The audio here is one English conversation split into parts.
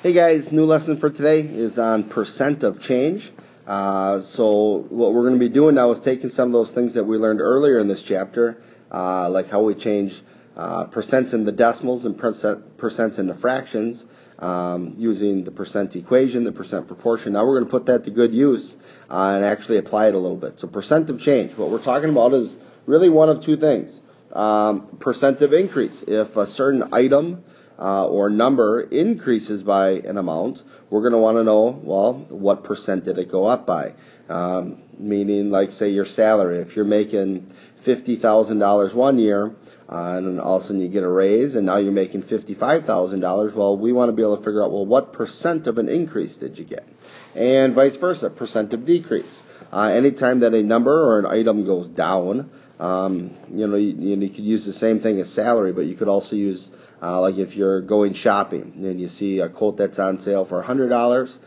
Hey guys, new lesson for today is on percent of change. So what we're going to be doing now is taking some of those things that we learned earlier in this chapter, like how we change percents in the decimals and percents in the fractions, using the percent equation, the percent proportion. Now we're going to put that to good use and actually apply it a little bit. So percent of change, what we're talking about is really one of two things. Percent of increase. If a certain item or number increases by an amount, we're going to want to know, well, what percent did it go up by? Meaning, like, say, your salary. If you're making $50,000 one year, and then all of a sudden you get a raise, and now you're making $55,000, well, we want to be able to figure out, well, what percent of an increase did you get? And vice versa, percent of decrease. Anytime that a number or an item goes down, you could use the same thing as salary, but you could also use, like if you're going shopping and you see a coat that's on sale for $100,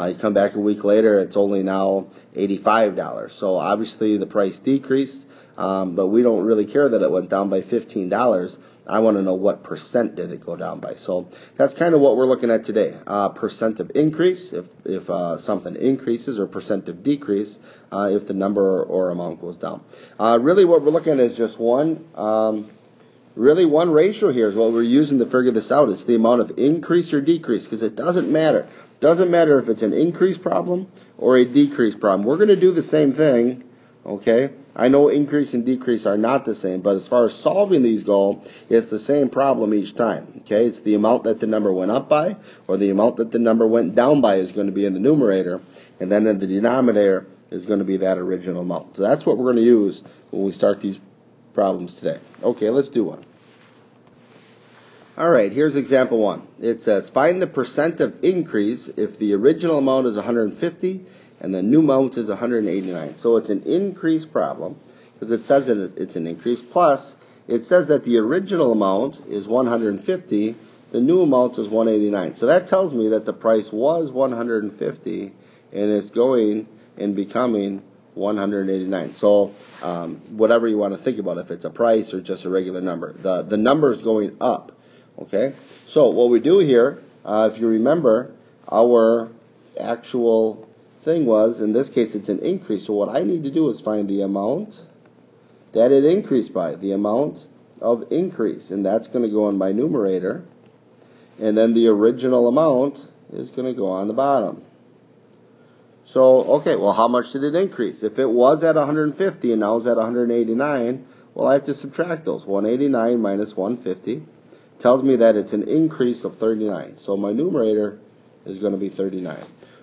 you come back a week later, it's only now $85. So obviously the price decreased, but we don't really care that it went down by $15. I want to know what percent did it go down by. So that's kind of what we're looking at today. Percent of increase, if something increases, or percent of decrease, if the number or amount goes down. Really what we're looking at is just one ratio here is what we're using to figure this out. It's the amount of increase or decrease, because it doesn't matter. It doesn't matter if it's an increase problem or a decrease problem. We're going to do the same thing, okay? I know increase and decrease are not the same, but as far as solving these go, it's the same problem each time, okay? It's the amount that the number went up by, or the amount that the number went down by is going to be in the numerator, and then in the denominator is going to be that original amount. So that's what we're going to use when we start these problems today. Okay, let's do one. All right, here's example one. It says, find the percent of increase if the original amount is 150 and the new amount is 189. So it's an increase problem because it says that it's an increase, plus it says that the original amount is 150, the new amount is 189. So that tells me that the price was 150 and it's going and becoming 189. So whatever you want to think about, if it's a price or just a regular number, the number is going up. Okay, so what we do here, if you remember, our actual thing was, in this case, it's an increase. So what I need to do is find the amount that it increased by, the amount of increase, and that's going to go on my numerator, and then the original amount is going to go on the bottom. So, okay, well, how much did it increase? If it was at 150 and now it's at 189, well, I have to subtract those. 189 minus 150 tells me that it's an increase of 39. So my numerator is going to be 39.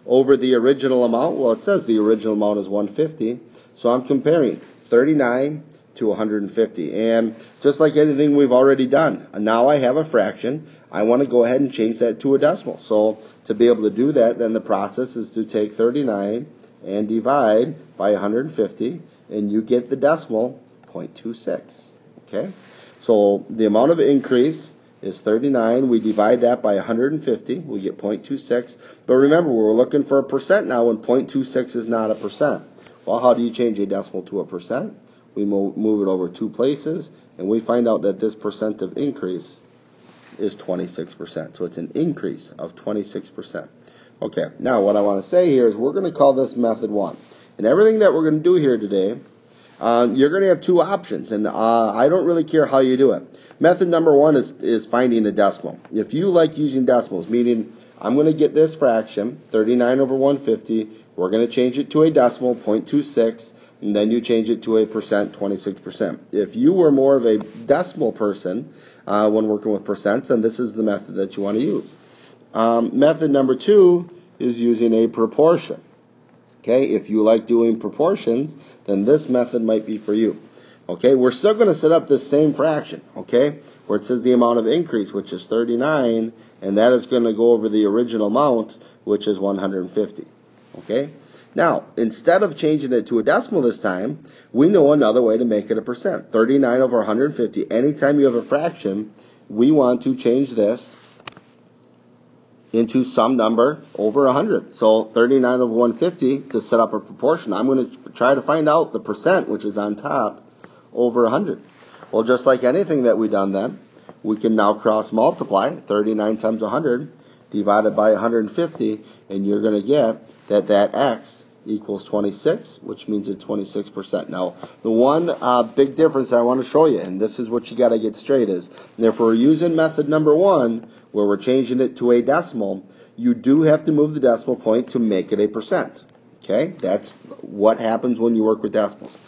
Over the original amount, well, it says the original amount is 150. So I'm comparing 39 to 150. And just like anything we've already done, now I have a fraction. I want to go ahead and change that to a decimal. So to be able to do that, then the process is to take 39 and divide by 150, and you get the decimal 0.26. Okay? So the amount of increase is 39. We divide that by 150. We get 0.26. But remember, we're looking for a percent now, and 0.26 is not a percent. Well, how do you change a decimal to a percent? We move it over two places, and we find out that this percent of increase is 26%. So it's an increase of 26%. Okay, now what I want to say here is we're going to call this method 1. And everything that we're going to do here today, you're going to have two options, and I don't really care how you do it. Method number 1 is finding a decimal. If you like using decimals, meaning I'm going to get this fraction, 39 over 150, we're going to change it to a decimal, 0.26, and then you change it to a percent, 26%. If you were more of a decimal person when working with percents, then this is the method that you want to use. Method number 2 is using a proportion. Okay, if you like doing proportions, then this method might be for you. Okay, we're still going to set up this same fraction, okay, where it says the amount of increase, which is 39, and that is going to go over the original amount, which is 150. Okay, now, instead of changing it to a decimal this time, we know another way to make it a percent. 39 over 150. Anytime you have a fraction, we want to change this into some number over 100. So 39 over 150 to set up a proportion. I'm going to try to find out the percent, which is on top, over 100. Well, just like anything that we've done then, we can now cross multiply 39 times 100, divided by 150, and you're going to get that x equals 26, which means it's 26%. Now, the one big difference I want to show you, and this is what you got to get straight, is if we're using method number 1, where we're changing it to a decimal, you do have to move the decimal point to make it a percent. Okay, that's what happens when you work with decimals.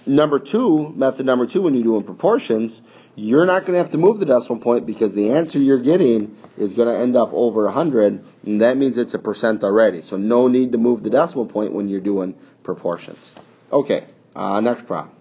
Method number 2, when you're doing proportions, you're not going to have to move the decimal point because the answer you're getting is going to end up over 100, and that means it's a percent already. So no need to move the decimal point when you're doing proportions. Okay, next problem.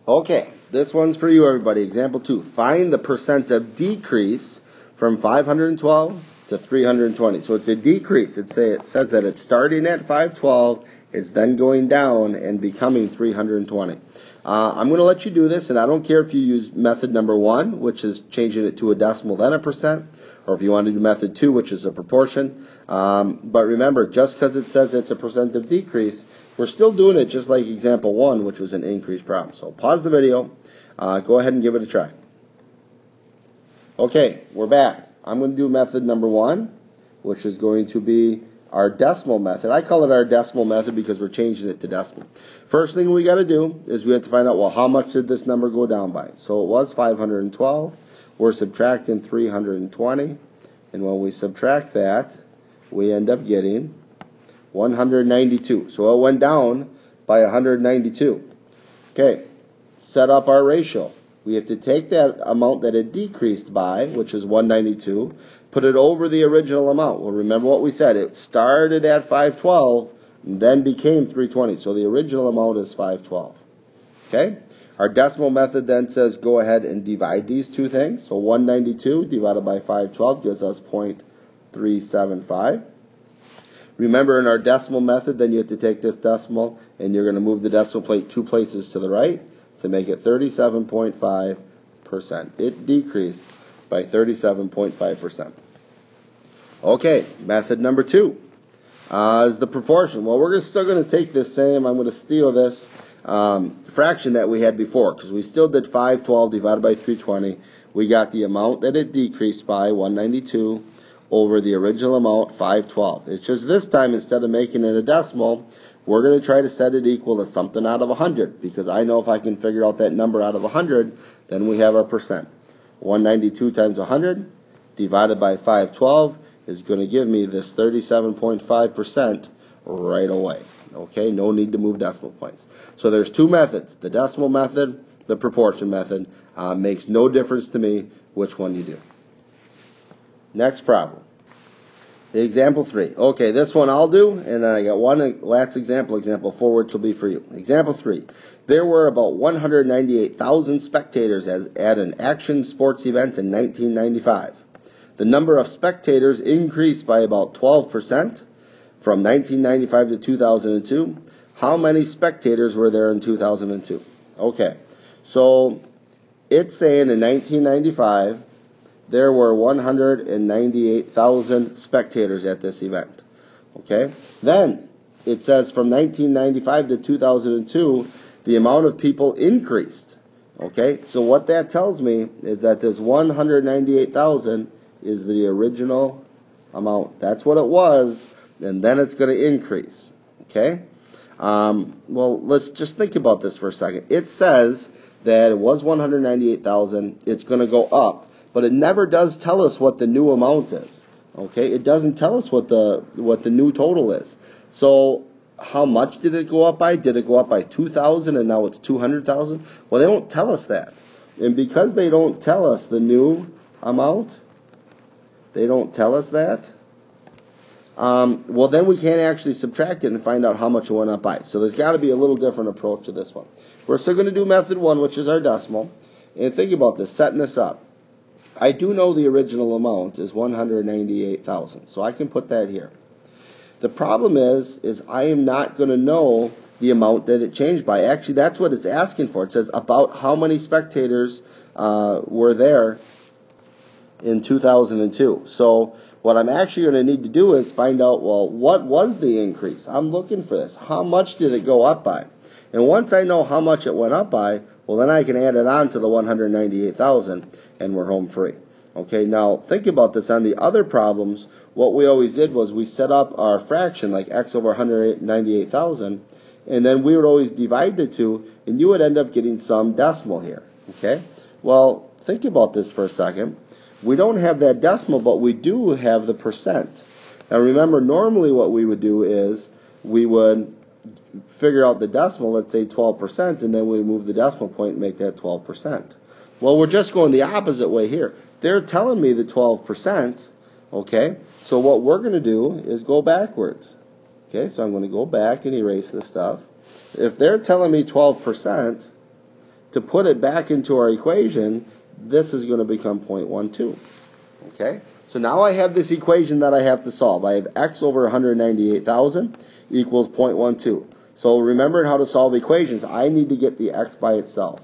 Okay, this one's for you, everybody. Example 2. Find the percent of decrease from 512 to 320. So it's a decrease. It says that it's starting at 512, it's then going down and becoming 320. I'm going to let you do this, and I don't care if you use method number 1, which is changing it to a decimal then a percent, or if you want to do method 2, which is a proportion. But remember, just because it says it's a percent of decrease, we're still doing it just like example 1, which was an increase problem. So pause the video, go ahead and give it a try. Okay, we're back. I'm going to do method number 1, which is going to be our decimal method. I call it our decimal method because we're changing it to decimal. First thing we got to do is we have to find out, well, how much did this number go down by? So it was 512. We're subtracting 320. And when we subtract that, we end up getting 192. So it went down by 192. Okay, set up our ratio. We have to take that amount that it decreased by, which is 192, put it over the original amount. Well, remember what we said. It started at 512 and then became 320. So the original amount is 512. Okay? Our decimal method then says go ahead and divide these two things. So 192 divided by 512 gives us 0.375. Remember, in our decimal method, then you have to take this decimal and you're going to move the decimal plate 2 places to the right to make it 37.5%. It decreased by 37.5%. Okay, method number 2 is the proportion. Well, we're still going to take this same, I'm going to steal this fraction that we had before, because we still did 512 divided by 320. We got the amount that it decreased by, 192, over the original amount, 512. It's just this time, instead of making it a decimal, we're going to try to set it equal to something out of 100, because I know if I can figure out that number out of 100, then we have our percent. 192 times 100 divided by 512 is going to give me this 37.5% right away. Okay, no need to move decimal points. So there's 2 methods, the decimal method, the proportion method. Makes no difference to me which one you do. Next problem. Example 3. Okay, this one I'll do, and then I got one last example, example 4, which will be for you. Example 3. There were about 198,000 spectators at an action sports event in 1995. The number of spectators increased by about 12% from 1995 to 2002. How many spectators were there in 2002? Okay, so it's saying in 1995, there were 198,000 spectators at this event. Okay? Then it says from 1995 to 2002, the amount of people increased. Okay? So what that tells me is that this 198,000 is the original amount. That's what it was, and then it's going to increase. Okay? Well, let's just think about this for a second. It says that it was 198,000. It's going to go up. But it never does tell us what the new amount is. Okay, it doesn't tell us what the new total is. So how much did it go up by? Did it go up by 2,000 and now it's 200,000? Well, they don't tell us that. And because they don't tell us the new amount, they don't tell us that, well, then we can't actually subtract it and find out how much it went up by. So there's got to be a little different approach to this one. We're still going to do method 1, which is our decimal. And think about this, setting this up. I do know the original amount is 198,000, so I can put that here. The problem is I am not going to know the amount that it changed by. Actually, that's what it's asking for. It says about how many spectators were there in 2002. So what I'm actually going to need to do is find out, well, what was the increase? I'm looking for this. How much did it go up by? And once I know how much it went up by, well, then I can add it on to the 198,000, and we're home free. Okay, now think about this. On the other problems, what we always did was we set up our fraction like x over 198,000, and then we would always divide the two, and you would end up getting some decimal here. Okay, well, think about this for a second. We don't have that decimal, but we do have the percent. Now remember, normally what we would do is we would figure out the decimal, let's say 12%, and then we move the decimal point and make that 12%. Well, we're just going the opposite way here. They're telling me the 12%, okay? So what we're going to do is go backwards. Okay, so I'm going to go back and erase this stuff. If they're telling me 12%, to put it back into our equation, this is going to become 0.12. Okay, so now I have this equation that I have to solve. I have x over 198,000 equals 0.12. So remembering how to solve equations, I need to get the x by itself.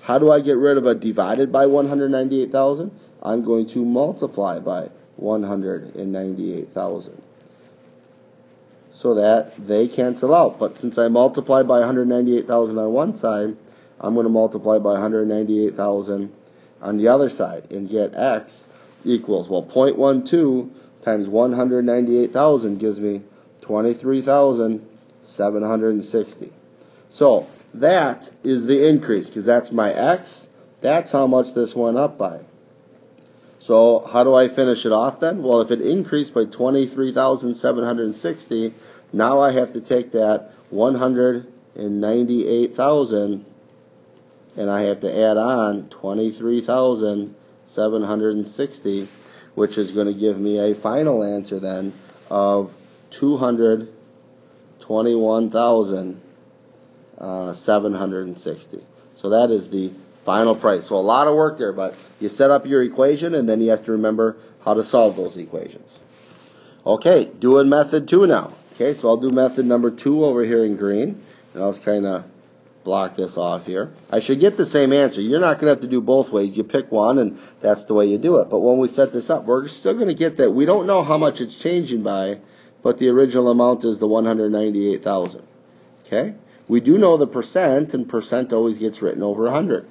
How do I get rid of a divided by 198,000? I'm going to multiply by 198,000. So that they cancel out. But since I multiply by 198,000 on one side, I'm going to multiply by 198,000 on the other side and get x equals, well, 0.12 times 198,000 gives me 23,760. So that is the increase, because that's my x. That's how much this went up by. So how do I finish it off then? Well, if it increased by 23,760, now I have to take that 198,000 and I have to add on 23,760, which is going to give me a final answer then of 221,760. So that is the final price. So a lot of work there, but you set up your equation and then you have to remember how to solve those equations. Okay, doing method 2 now. Okay, so I'll do method number 2 over here in green, and I'll just kind of block this off here. I should get the same answer. You're not going to have to do both ways. You pick one, and that's the way you do it. But when we set this up, we're still going to get that. We don't know how much it's changing by, but the original amount is the 198,000. Okay? We do know the percent, and percent always gets written over 100.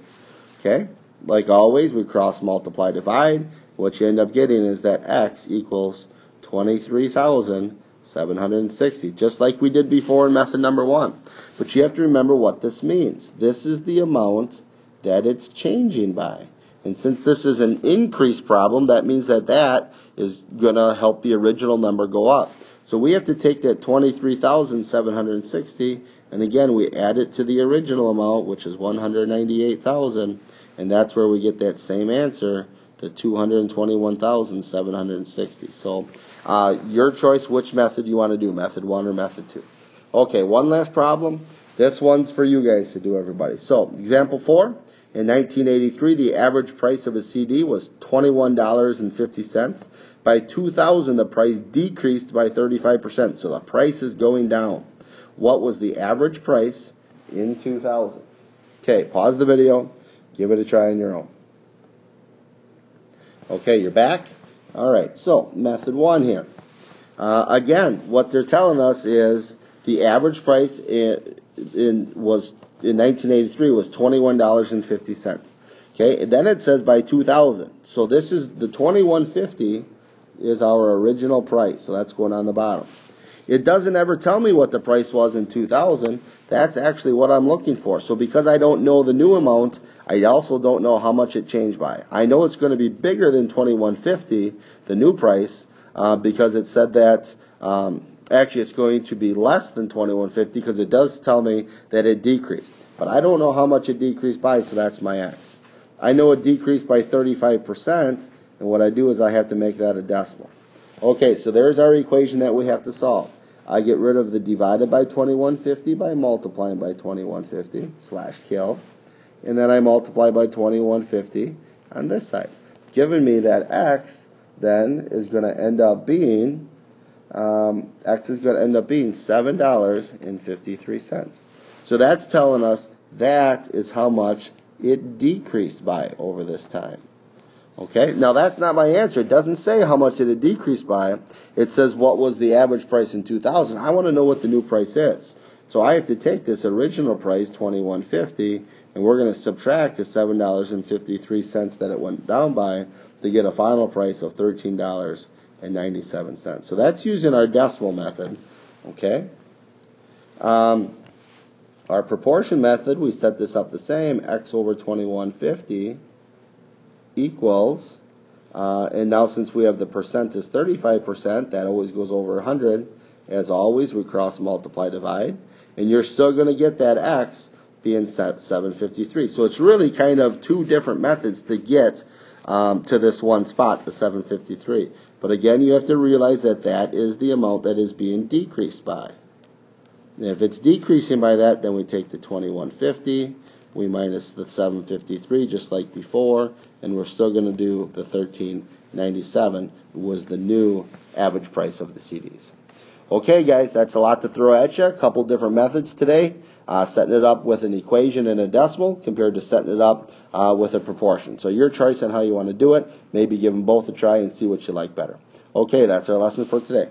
Okay? Like always, we cross multiply, divide. What you end up getting is that x equals 23,760, just like we did before in method number 1. But you have to remember what this means. This is the amount that it's changing by. And since this is an increase problem, that means that that is going to help the original number go up. So we have to take that 23,760, and again, we add it to the original amount, which is 198,000, and that's where we get that same answer, the 221,760. So your choice which method you want to do, method 1 or method 2. Okay, one last problem. This one's for you guys to do, everybody. So, example 4. In 1983, the average price of a CD was $21.50. By 2000, the price decreased by 35%. So the price is going down. What was the average price in 2000? Okay, pause the video. Give it a try on your own. Okay, you're back? All right, so method 1 here. Again, what they're telling us is the average price in 1983 was $21.50. Okay, and then it says by 2000. So this is the $21.50 is our original price. So that's going on the bottom. It doesn't ever tell me what the price was in 2000. That's actually what I'm looking for. So because I don't know the new amount, I also don't know how much it changed by. I know it's going to be bigger than $21.50, the new price, because it said that actually it's going to be less than $21.50 because it does tell me that it decreased. But I don't know how much it decreased by, so that's my x. I know it decreased by 35%, and what I do is I have to make that a decimal. Okay, so there's our equation that we have to solve. I get rid of the divided by 2150 by multiplying by 2150 slash kill. And then I multiply by 2150 on this side. Giving me that x then is going to end up being, $7.53. So that's telling us that is how much it decreased by over this time. Okay, now that's not my answer. It doesn't say how much did it decrease by. It says what was the average price in 2000. I want to know what the new price is. So I have to take this original price, $21.50, and we're going to subtract the $7.53 that it went down by. to get a final price of $13.97. So that's using our decimal method, okay? Our proportion method, we set this up the same, x over 2150 equals, and now since we have the percent is 35%, that always goes over 100. As always, we cross multiply, divide, and you're still going to get that x being 753. So it's really kind of two different methods to get to this one spot, the 753. But again, you have to realize that that is the amount that is being decreased by. And if it's decreasing by that, then we take the 2150, we minus the 753 just like before, and we're still going to do the 1397 was the new average price of the CDs. Okay, guys, that's a lot to throw at you. A couple different methods today. Setting it up with an equation and a decimal compared to setting it up with a proportion. So your choice on how you want to do it. Maybe give them both a try and see what you like better. Okay, that's our lesson for today.